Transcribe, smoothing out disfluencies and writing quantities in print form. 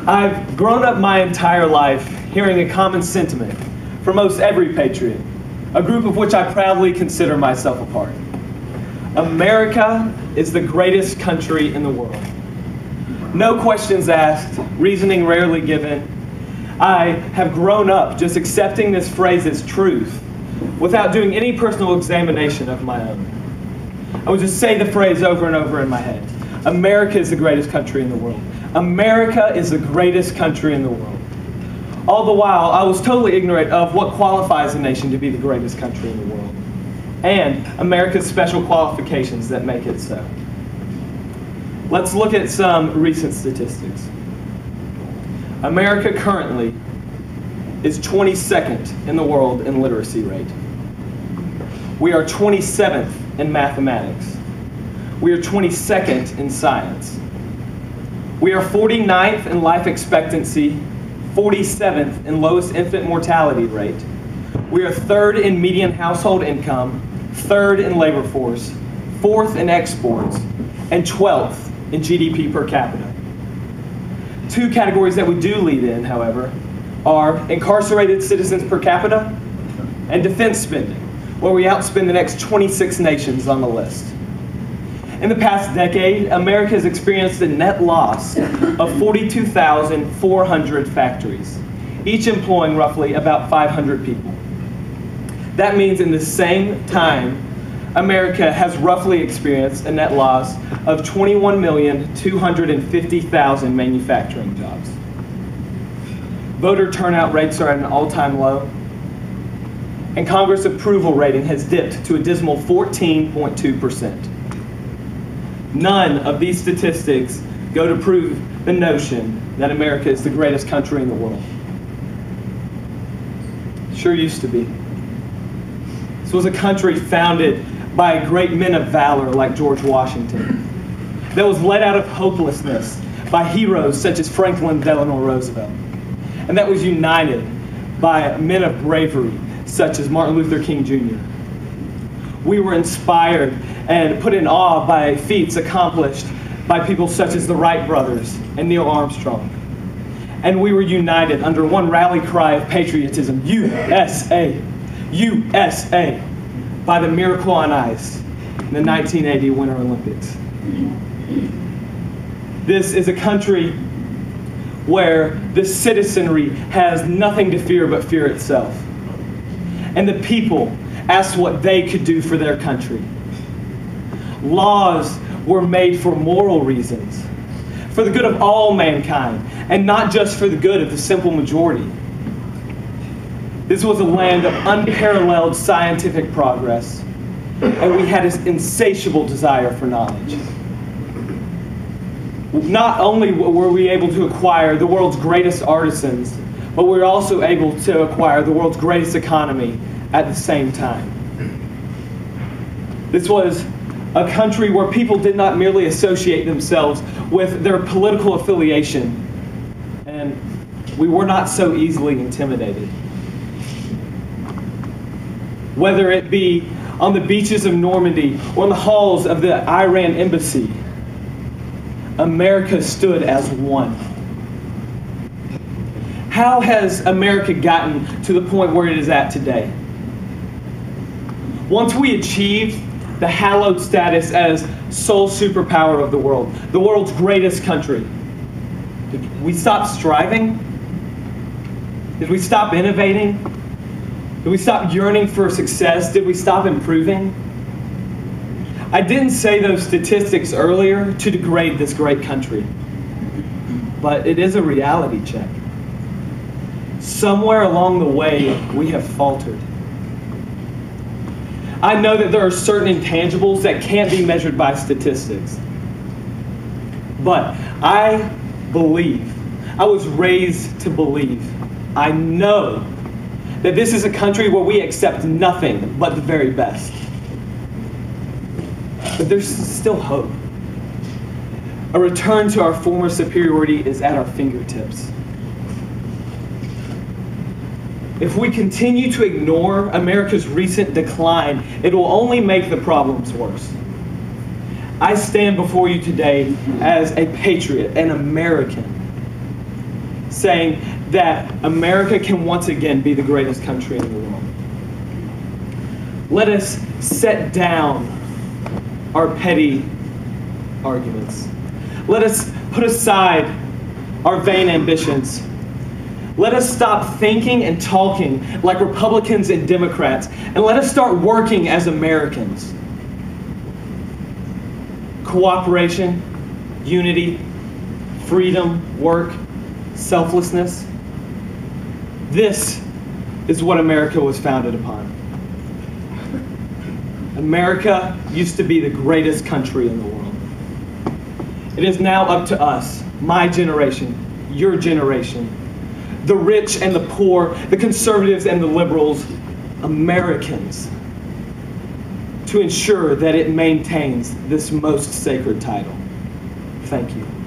I've grown up my entire life hearing a common sentiment from most every patriot, a group of which I proudly consider myself a part. America is the greatest country in the world. No questions asked, reasoning rarely given. I have grown up just accepting this phrase as truth without doing any personal examination of my own. I would just say the phrase over and over in my head. America is the greatest country in the world. America is the greatest country in the world. All the while, I was totally ignorant of what qualifies a nation to be the greatest country in the world, and America's special qualifications that make it so. Let's look at some recent statistics. America currently is 22nd in the world in literacy rate. We are 27th in mathematics. We are 22nd in science. We are 49th in life expectancy, 47th in lowest infant mortality rate. We are 3rd in median household income, 3rd in labor force, 4th in exports, and 12th in GDP per capita. Two categories that we do lead in, however, are incarcerated citizens per capita and defense spending, where we outspend the next 26 nations on the list. In the past decade, America has experienced a net loss of 42,400 factories, each employing roughly about 500 people. That means in the same time, America has roughly experienced a net loss of 21,250,000 manufacturing jobs. Voter turnout rates are at an all-time low, and Congress approval rating has dipped to a dismal 14.2%. None of these statistics go to prove the notion that America is the greatest country in the world. Sure used to be. This was a country founded by great men of valor like George Washington, that was led out of hopelessness by heroes such as Franklin Delano Roosevelt, and that was united by men of bravery such as Martin Luther King Jr. We were inspired and put in awe by feats accomplished by people such as the Wright brothers and Neil Armstrong. And we were united under one rally cry of patriotism, USA, USA, by the Miracle on Ice in the 1980 Winter Olympics. This is a country where the citizenry has nothing to fear but fear itself. And the people asked what they could do for their country. Laws were made for moral reasons, for the good of all mankind, and not just for the good of the simple majority. This was a land of unparalleled scientific progress, and we had an insatiable desire for knowledge. Not only were we able to acquire the world's greatest artisans, but we were also able to acquire the world's greatest economy at the same time. This was a country where people did not merely associate themselves with their political affiliation, and we were not so easily intimidated. Whether it be on the beaches of Normandy or in the halls of the Iran embassy, America stood as one. How has America gotten to the point where it is at today? Once we achieved the hallowed status as sole superpower of the world's greatest country, did we stop striving? Did we stop innovating? Did we stop yearning for success? Did we stop improving? I didn't say those statistics earlier to degrade this great country, but it is a reality check. Somewhere along the way, we have faltered. I know that there are certain intangibles that can't be measured by statistics, but I believe, I was raised to believe, I know that this is a country where we accept nothing but the very best. But there's still hope. A return to our former superiority is at our fingertips. If we continue to ignore America's recent decline, it will only make the problems worse. I stand before you today as a patriot, an American. saying that America can once again be the greatest country in the world. Let us set down our petty arguments. Let us put aside our vain ambitions. Let us stop thinking and talking like Republicans and Democrats, and let us start working as Americans. Cooperation, unity, freedom, work, selflessness. This is what America was founded upon. America used to be the greatest country in the world. It is now up to us, my generation, your generation, the rich and the poor, the conservatives and the liberals, Americans, to ensure that it maintains this most sacred title. Thank you.